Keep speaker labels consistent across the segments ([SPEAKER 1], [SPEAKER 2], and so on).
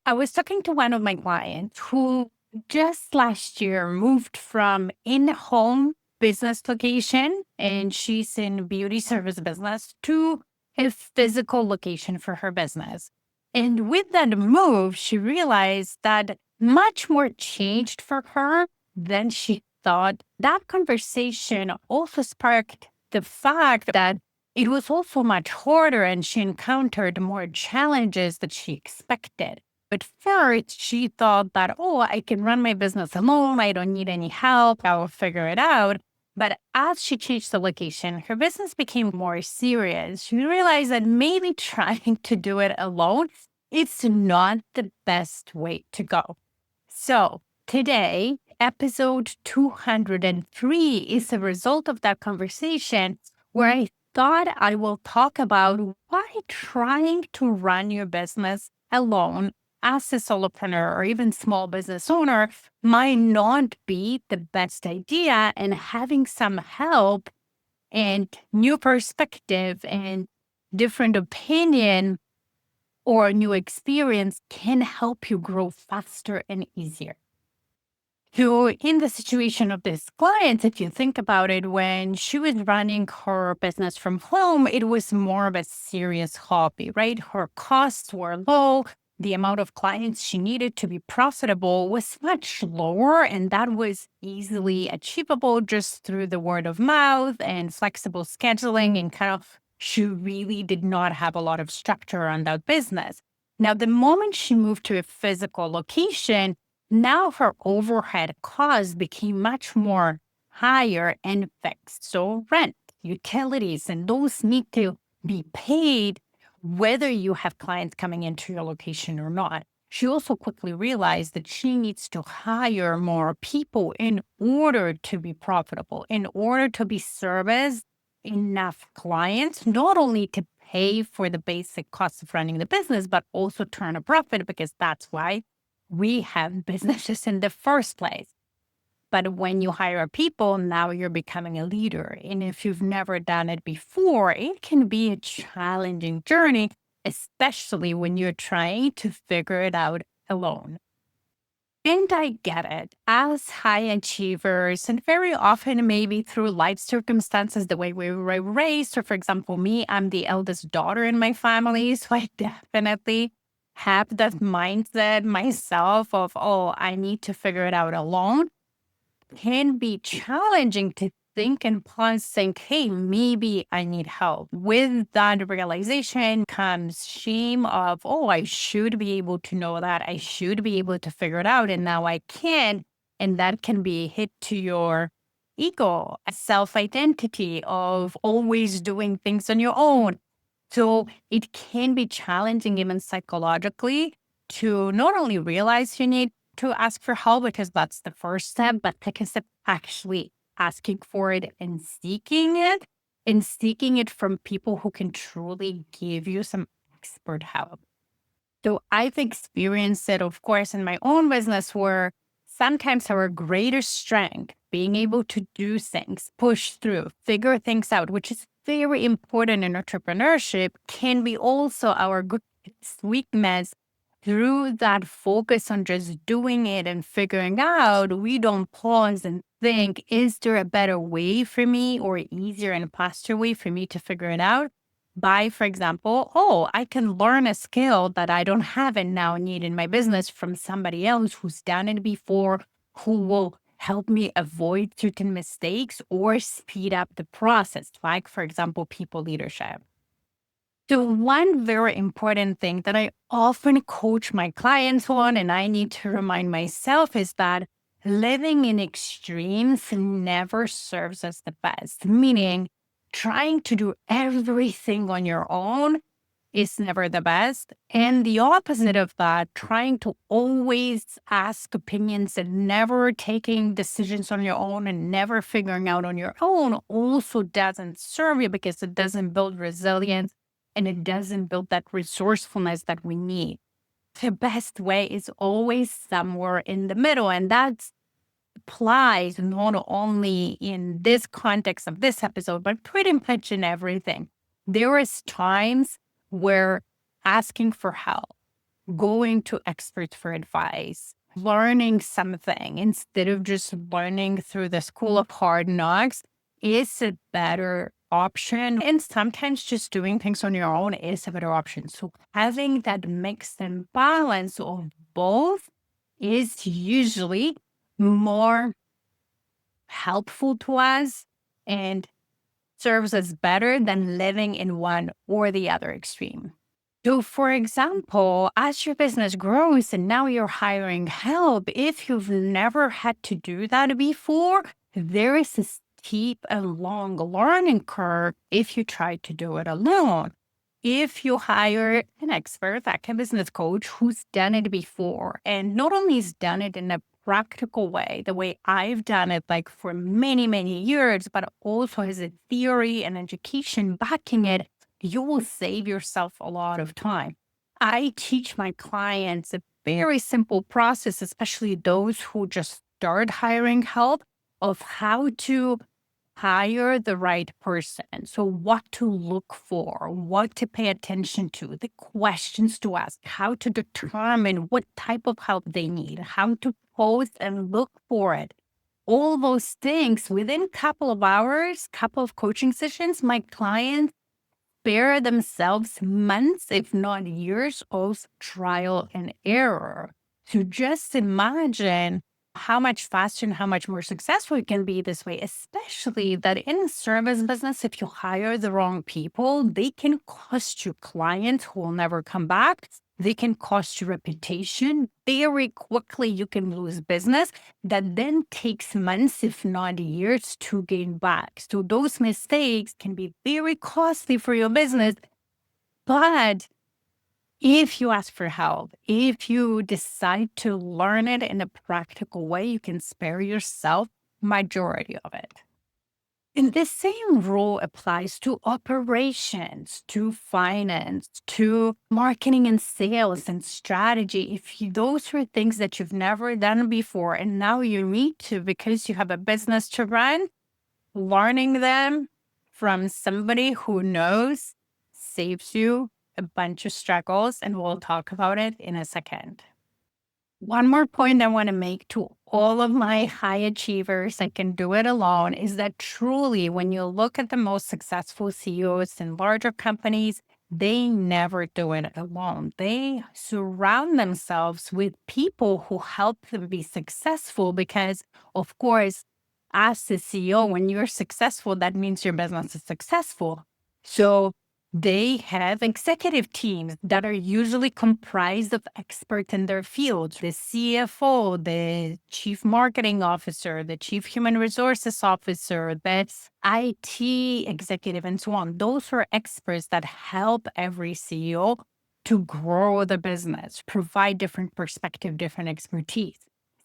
[SPEAKER 1] I was talking to one of my clients who just last year moved from in-home business location, and she's in beauty service business, to a physical location for her business. And with that move, she realized that much more changed for her than she thought. That conversation also sparked the fact that it was also much harder and she encountered more challenges that she expected. But first, she thought that, oh, I can run my business alone. I don't need any help. I will figure it out. But as she changed the location, her business became more serious. She realized that maybe trying to do it alone, it's not the best way to go. So today, episode 203 is a result of that conversation where I thought I will talk about why trying to run your business alone as a solopreneur or even small business owner might not be the best idea, and having some help and new perspective and different opinion or new experience can help you grow faster and easier. So, in the situation of this client, if you think about it, when she was running her business from home, it was more of a serious hobby, right? Her costs were low. The amount of clients she needed to be profitable was much lower, and that was easily achievable just through the word of mouth and flexible scheduling. And she really did not have a lot of structure around that business. Now, the moment she moved to a physical location, now her overhead costs became much more higher and fixed. So rent, utilities, and those need to be paid whether you have clients coming into your location or not. She also quickly realized that she needs to hire more people in order to be profitable, in order to be serviced enough clients, not only to pay for the basic costs of running the business, but also turn a profit, because that's why we have businesses in the first place. But when you hire people, now you're becoming a leader. And if you've never done it before, it can be a challenging journey, especially when you're trying to figure it out alone. And I get it. As high achievers, and very often maybe through life circumstances, the way we were raised, or for example, me, I'm the eldest daughter in my family. So I definitely have that mindset myself of, oh, I need to figure it out alone. Can be challenging to think and pause, think, hey, maybe I need help. With that realization comes shame of, oh, I should be able to know that. I should be able to figure it out. And now I can't. And that can be a hit to your ego, a self-identity of always doing things on your own. So it can be challenging even psychologically to not only realize you need to ask for help, because that's the first step, but second step, actually asking for it and seeking it from people who can truly give you some expert help. So I've experienced it, of course, in my own business, where sometimes our greatest strength, being able to do things, push through, figure things out, which is very important in entrepreneurship, can be also our greatest weakness. Through that focus on just doing it and figuring out, we don't pause and think, is there a better way for me or easier and faster way for me to figure it out? By, for example, oh, I can learn a skill that I don't have and now need in my business from somebody else who's done it before, who will help me avoid certain mistakes or speed up the process, like, for example, people leadership. So one very important thing that I often coach my clients on, and I need to remind myself, is that living in extremes never serves us the best. Meaning, trying to do everything on your own is never the best. And the opposite of that, trying to always ask opinions and never taking decisions on your own and never figuring out on your own, also doesn't serve you, because it doesn't build resilience and it doesn't build that resourcefulness that we need. The best way is always somewhere in the middle. And that applies not only in this context of this episode, but pretty much in everything. There is times where asking for help, going to experts for advice, learning something instead of just learning through the school of hard knocks is a better option. And sometimes just doing things on your own is a better option. So having that mix and balance of both is usually more helpful to us and serves us better than living in one or the other extreme. So, for example, as your business grows and now you're hiring help, if you've never had to do that before, there is a steep and long learning curve if you try to do it alone. If you hire an expert, like a business coach who's done it before, and not only has done it in a practical way, the way I've done it, like for many, many years, but also has a theory and education backing it, you will save yourself a lot of time. I teach my clients a very simple process, especially those who just start hiring help, of how to hire the right person. So, what to look for, what to pay attention to, the questions to ask, how to determine what type of help they need, how to post and look for it. All those things within a couple of hours, couple of coaching sessions, my clients spare themselves months, if not years, of trial and error. So just imagine how much faster and how much more successful you can be this way, especially that in a service business, if you hire the wrong people, they can cost you clients who will never come back. They can cost you reputation. Very quickly, you can lose business that then takes months, if not years, to gain back. So those mistakes can be very costly for your business. But if you ask for help, if you decide to learn it in a practical way, you can spare yourself majority of it. And the same rule applies to operations, to finance, to marketing and sales and strategy. If those are things that you've never done before and now you need to because you have a business to run, learning them from somebody who knows saves you a bunch of struggles. And we'll talk about it in a second. One more point I want to make to all of my high achievers, I can do it alone, is that truly when you look at the most successful CEOs in larger companies, they never do it alone. They surround themselves with people who help them be successful because, of course, as the CEO, when you're successful, that means your business is successful. So they have executive teams that are usually comprised of experts in their fields. The CFO, the chief marketing officer, the chief human resources officer, the IT executive, and so on. Those are experts that help every CEO to grow the business, provide different perspective, different expertise.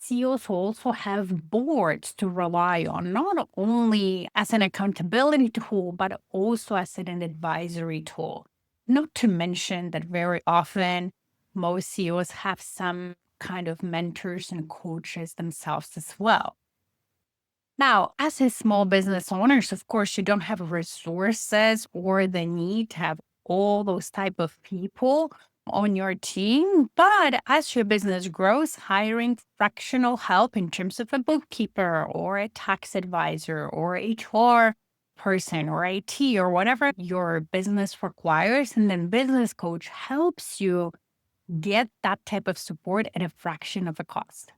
[SPEAKER 1] CEOs also have boards to rely on, not only as an accountability tool, but also as an advisory tool. Not to mention that very often most CEOs have some kind of mentors and coaches themselves as well. Now, as a small business owners, of course, you don't have resources or the need to have all those type of people on your team. But as your business grows, hiring fractional help in terms of a bookkeeper or a tax advisor or HR person or IT or whatever your business requires, and then business coach helps you get that type of support at a fraction of the cost.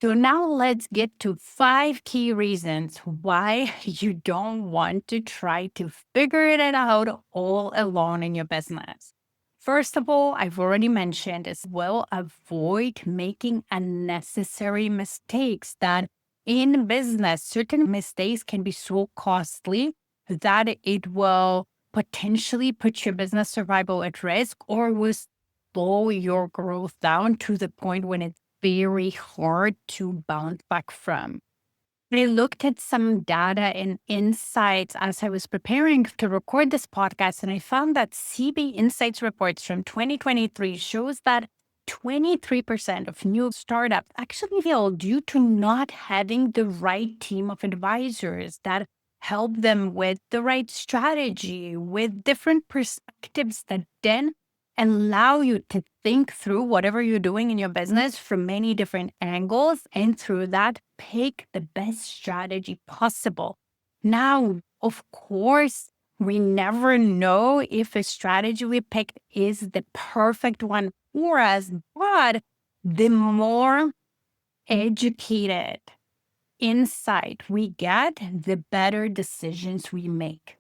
[SPEAKER 1] So now let's get to 5 key reasons why you don't want to try to figure it out all alone in your business. First of all, I've already mentioned as well, avoid making unnecessary mistakes that in business, certain mistakes can be so costly that it will potentially put your business survival at risk or will slow your growth down to the point when it's very hard to bounce back from. I looked at some data and insights as I was preparing to record this podcast, and I found that CB Insights reports from 2023 shows that 23% of new startups actually fail due to not having the right team of advisors that help them with the right strategy, with different perspectives that then allow you to think through whatever you're doing in your business from many different angles, and through that, pick the best strategy possible. Now, of course, we never know if a strategy we picked is the perfect one for us, but the more educated insight we get, the better decisions we make.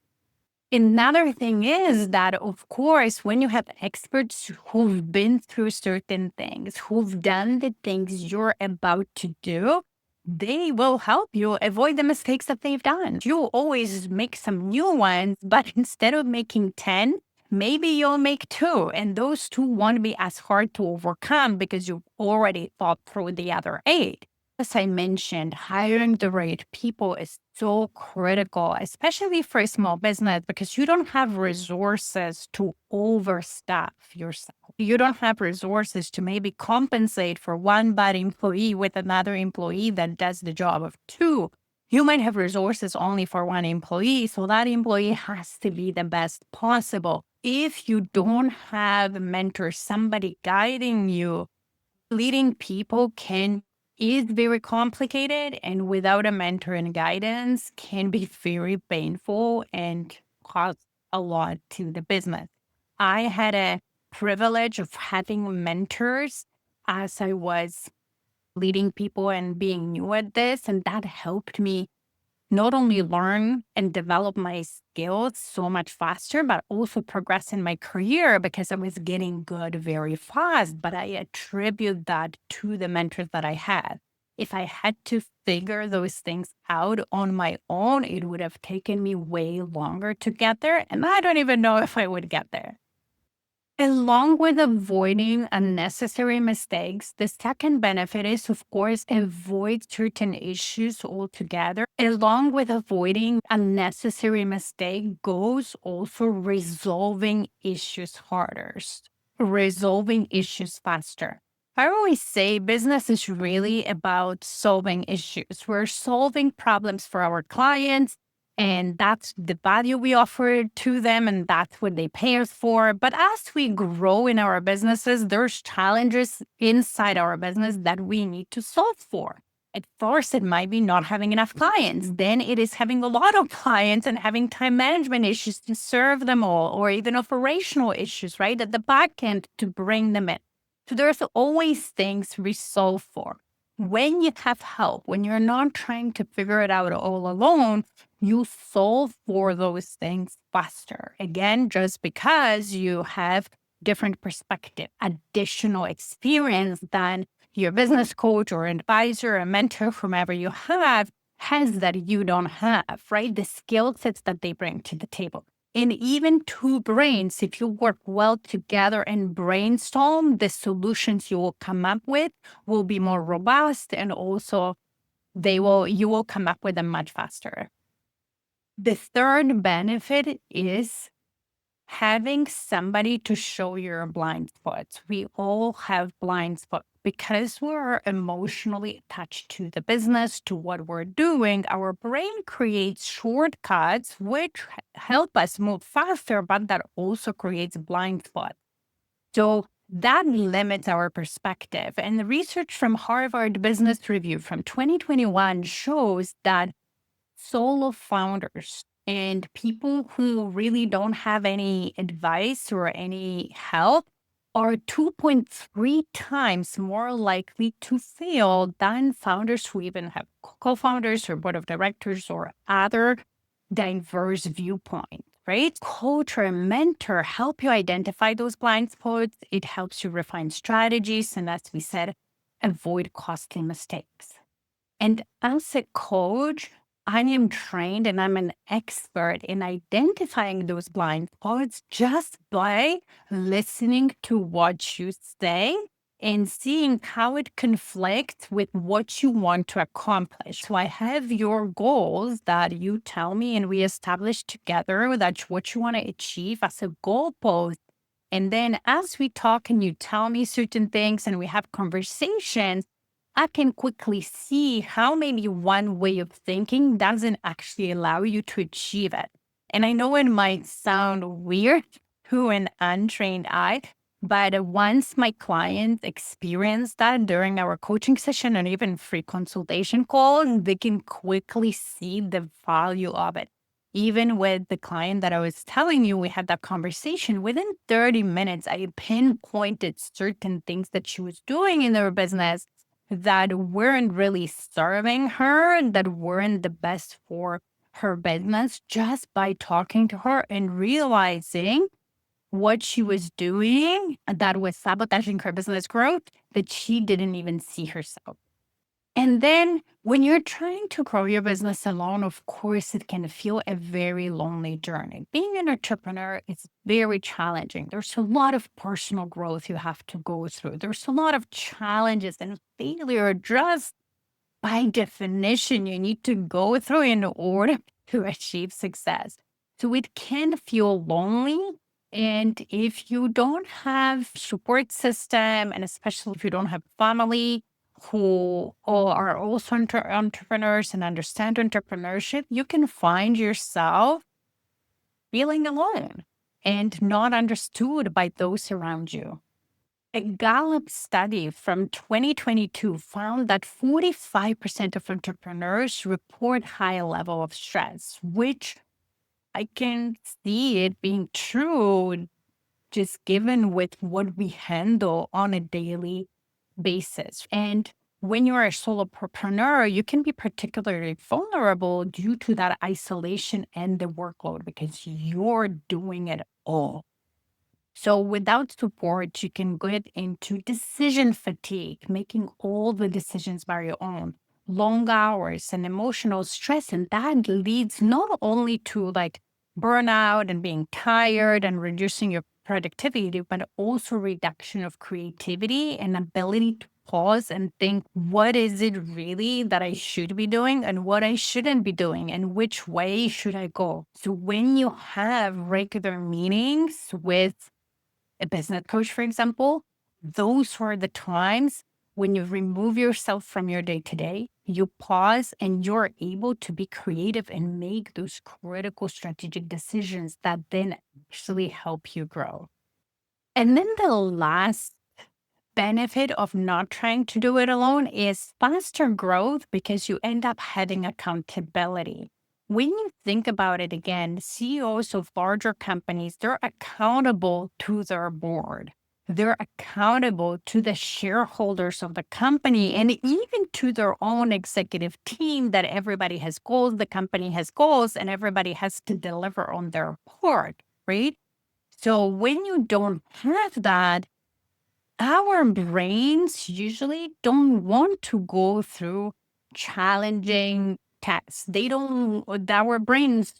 [SPEAKER 1] Another thing is that, of course, when you have experts who've been through certain things, who've done the things you're about to do, they will help you avoid the mistakes that they've done. You always make some new ones, but instead of making 10, maybe you'll make two. And those two won't be as hard to overcome because you've already thought through the other eight. As I mentioned, hiring the right people is so critical, especially for a small business, because you don't have resources to overstaff yourself. You don't have resources to maybe compensate for one bad employee with another employee that does the job of two. You might have resources only for one employee, so that employee has to be the best possible. If you don't have a mentor, somebody guiding you, leading people is very complicated, and without a mentor and guidance can be very painful and cause a lot to the business. I had a privilege of having mentors as I was leading people and being new at this, and that helped me not only learn and develop my skills so much faster, but also progress in my career because I was getting good very fast. But I attribute that to the mentors that I had. If I had to figure those things out on my own, it would have taken me way longer to get there. And I don't even know if I would get there. Along with avoiding unnecessary mistakes, the second benefit is, of course, avoid certain issues altogether. Along with avoiding unnecessary mistake goes also resolving issues harder, resolving issues faster. I always say business is really about solving issues. We're solving problems for our clients, and that's the value we offer to them, and that's what they pay us for. But as we grow in our businesses, there's challenges inside our business that we need to solve for. At first, it might be not having enough clients. Then it is having a lot of clients and having time management issues to serve them all, or even operational issues, right, at the back end to bring them in. So there's always things we solve for. When you have help, when you're not trying to figure it out all alone, you solve for those things faster. Again, just because you have different perspective, additional experience than your business coach or advisor or mentor, whomever you have, has that you don't have, right? The skill sets that they bring to the table. And even two brains, if you work well together and brainstorm, the solutions you will come up with will be more robust, and also you will come up with them much faster. The third benefit is having somebody to show your blind spots. We all have blind spots because we're emotionally attached to the business, to what we're doing. Our brain creates shortcuts which help us move faster, but that also creates blind spots. So that limits our perspective. And the research from Harvard Business Review from 2021 shows that solo founders and people who really don't have any advice or any help are 2.3 times more likely to fail than founders who even have co-founders or board of directors or other diverse viewpoints, right? Coach or mentor help you identify those blind spots. It helps you refine strategies, and as we said, avoid costly mistakes. And as a coach, I am trained and I'm an expert in identifying those blind spots just by listening to what you say and seeing how it conflicts with what you want to accomplish. So I have your goals that you tell me and we establish together. That's what you want to achieve as a goalpost. And then as we talk and you tell me certain things and we have conversations, I can quickly see how maybe one way of thinking doesn't actually allow you to achieve it. And I know it might sound weird to an untrained eye, But once my clients experience that during our coaching session and even free consultation call, they can quickly see the value of it. Even with the client that I was telling you, we had that conversation. Within 30 minutes, I pinpointed certain things that she was doing in her business that weren't really serving her, that weren't the best for her business, just by talking to her and realizing what she was doing that was sabotaging her business growth that she didn't even see herself. And then when you're trying to grow your business alone, of course, it can feel a very lonely journey. Being an entrepreneur is very challenging. There's a lot of personal growth you have to go through. There's a lot of challenges and failure just by definition you need to go through in order to achieve success. So it can feel lonely. And if you don't have support system, and especially if you don't have family who all are also entrepreneurs and understand entrepreneurship, you can find yourself feeling alone and not understood by those around you. A Gallup study from 2022 found that 45% of entrepreneurs report high level of stress, which I can see it being true just given with what we handle on a daily basis. And when you're a solopreneur, you can be particularly vulnerable due to that isolation and the workload because you're doing it all. So without support, you can get into decision fatigue, making all the decisions by your own, long hours and emotional stress. And that leads not only to like burnout and being tired and reducing your productivity, but also reduction of creativity and ability to pause and think, what is it really that I should be doing and what I shouldn't be doing and which way should I go? So when you have regular meetings with a business coach, for example, those are the times when you remove yourself from your day to day, you pause and you're able to be creative and make those critical strategic decisions that then actually help you grow. And then the last benefit of not trying to do it alone is faster growth because you end up having accountability. When you think about it again, CEOs of larger companies, they're accountable to their board. They're accountable to the shareholders of the company and even to their own executive team that everybody has goals, the company has goals, and everybody has to deliver on their part, right? So when you don't have that, our brains usually don't want to go through challenging tasks. They don't, our brains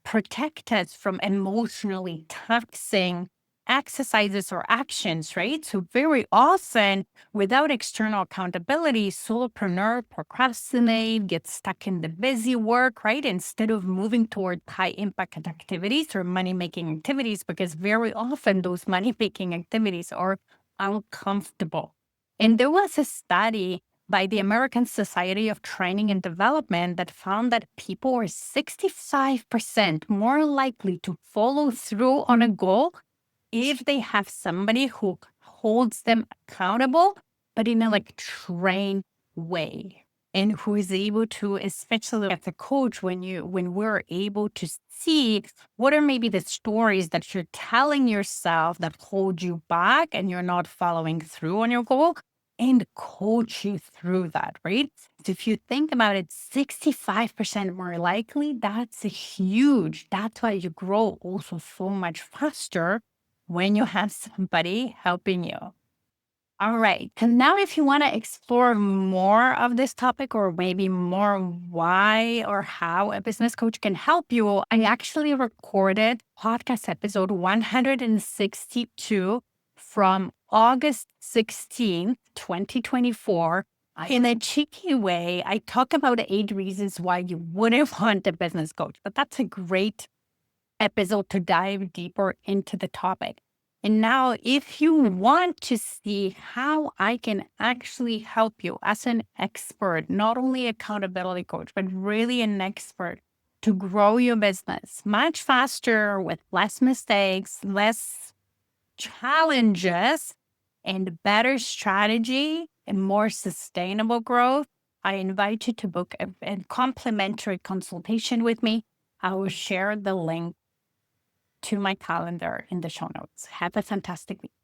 [SPEAKER 1] protect us from emotionally taxing exercises or actions, right? So very often, without external accountability, solopreneur procrastinate, get stuck in the busy work, right? Instead of moving toward high impact activities or money making activities, because very often those money making activities are uncomfortable. And there was a study by the American Society of Training and Development that found that people are 65% more likely to follow through on a goal if they have somebody who holds them accountable, but in a like trained way. And who is able to, especially as a coach, when we're able to see what are maybe the stories that you're telling yourself that hold you back and you're not following through on your goal and coach you through that, right? So if you think about it, 65% more likely, that's a huge, that's why you grow also so much faster when you have somebody helping you. All right. And now, if you want to explore more of this topic or maybe more why or how a business coach can help you, I actually recorded podcast episode 162 from August 16th, 2024. In a cheeky way, I talk about the 8 reasons why you wouldn't want a business coach, but that's a great episode to dive deeper into the topic. And now, if you want to see how I can actually help you as an expert, not only accountability coach, but really an expert to grow your business much faster with less mistakes, less challenges and better strategy and more sustainable growth, I invite you to book a complimentary consultation with me. I will share the link to my calendar in the show notes. Have a fantastic week.